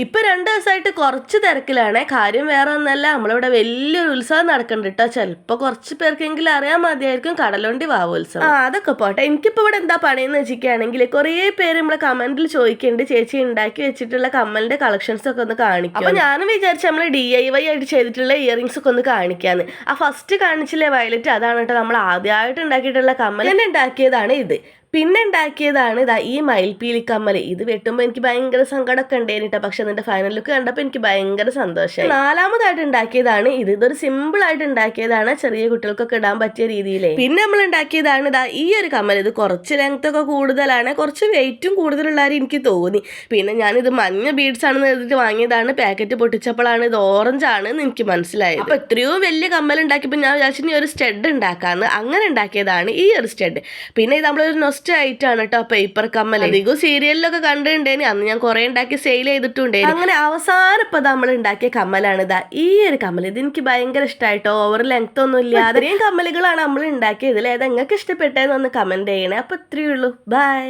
ഇപ്പൊ 2 ദിവസമായിട്ട് കുറച്ച് തിരക്കിലാണ്. കാര്യം വേറെ ഒന്നല്ല, നമ്മളിവിടെ വലിയൊരു ഉത്സവം നടക്കുന്നുണ്ട് കേട്ടോ. ചിലപ്പോൾ കുറച്ച് പേർക്കെങ്കിലും അറിയാൻ മതിയായിരിക്കും, കടലുണ്ടി വാവോത്സവം. അതൊക്കെ പോട്ടെ. എനിക്കിപ്പോ ഇവിടെ എന്താ പണിയെന്ന് വെച്ചിരിക്കുകയാണെങ്കിൽ കുറേ പേര് നമ്മളെ കമന്റിൽ ചോദിക്കുന്നുണ്ട്, ചേച്ചി ഉണ്ടാക്കി വെച്ചിട്ടുള്ള കമ്മലിന്റെ കളക്ഷൻസ് ഒക്കെ ഒന്ന് കാണിക്കും. അപ്പൊ ഞാനും വിചാരിച്ചു നമ്മൾ DIY ആയിട്ട് ചെയ്തിട്ടുള്ള ഇയറിംഗ്സ് ഒക്കെ ഒന്ന് കാണിക്കാന്ന്. ആ ഫസ്റ്റ് കാണിച്ചില്ലേ വയലറ്റ്, അതാണ് കേട്ടോ നമ്മൾ ആദ്യമായിട്ട് ഉണ്ടാക്കിയിട്ടുള്ള കമ്മൽ. തന്നെ ഉണ്ടാക്കിയതാണ് ഇത്. പിന്നെ ഉണ്ടാക്കിയതാണ് ഇതാ ഈ മയിൽപ്പീലി കമ്മൽ. ഇത് വെട്ടുമ്പോൾ എനിക്ക് ഭയങ്കര സങ്കടമൊക്കെ ഉണ്ടായിരുന്നു, പക്ഷെ അതിന്റെ ഫൈനൽ ലുക്ക് കണ്ടപ്പോൾ എനിക്ക് ഭയങ്കര സന്തോഷമായി. 4ാമതായിട്ട് ഉണ്ടാക്കിയതാണ് ഇത്. ഇതൊരു സിമ്പിൾ ആയിട്ട് ഉണ്ടാക്കിയതാണ്, ചെറിയ കുട്ടികൾക്കൊക്കെ ഇടാൻ പറ്റിയ രീതിയിൽ. പിന്നെ നമ്മൾ ഉണ്ടാക്കിയതാണ് ഇതാ ഈ ഒരു കമ്മൽ. ഇത് കുറച്ച് ലെങ്ത് ഒക്കെ കൂടുതലാണ്, കുറച്ച് വെയിറ്റും കൂടുതലുള്ളവരും എനിക്ക് തോന്നി. പിന്നെ ഞാനിത് മഞ്ഞ ബീഡ്സ് ആണെന്ന് എഴുതിയിട്ട് വാങ്ങിയതാണ്. പാക്കറ്റ് പൊട്ടിച്ചപ്പോഴാണ് ഇത് ഓറഞ്ച് ആണെന്ന് എനിക്ക് മനസ്സിലായത്. അപ്പൊ എത്രയോ വലിയ കമ്മൽ ഉണ്ടാക്കിയപ്പോൾ ഞാൻ വിചാരിച്ചു ഈ ഒരു സ്റ്റഡ് ഉണ്ടാക്കാന്ന്. അങ്ങനെ ഉണ്ടാക്കിയതാണ് ഈ ഒരു സ്റ്റഡ്. പിന്നെ ഇത് നമ്മളൊരു ആയിട്ടാണ് കേട്ടോ പേപ്പർ കമ്മൽ. അധികം സീരിയലിലൊക്കെ കണ്ടിട്ടുണ്ടേനി, അന്ന് ഞാൻ കുറെ ഉണ്ടാക്കി സെയിൽ ചെയ്തിട്ടുണ്ടേനി. അങ്ങനെ അവസാനം ഇപ്പൊ നമ്മൾ ഉണ്ടാക്കിയ കമ്മലാണ് ഇതാ ഈ ഒരു കമ്മൽ. ഇത് എനിക്ക് ഭയങ്കര ഇഷ്ടമായിട്ടോ. ഓവർ ലെങ്ത് ഒന്നും ഇല്ല. അത്രയും കമ്മലുകളാണ് നമ്മൾ ഉണ്ടാക്കിയത്. ഇതിൽ ഏതാ നിങ്ങൾക്ക് ഇഷ്ടപ്പെട്ടതെന്ന് ഒന്ന് കമന്റ് ചെയ്യണേ. അപ്പൊ ഇത്രയേ ഉള്ളൂ. ബൈ.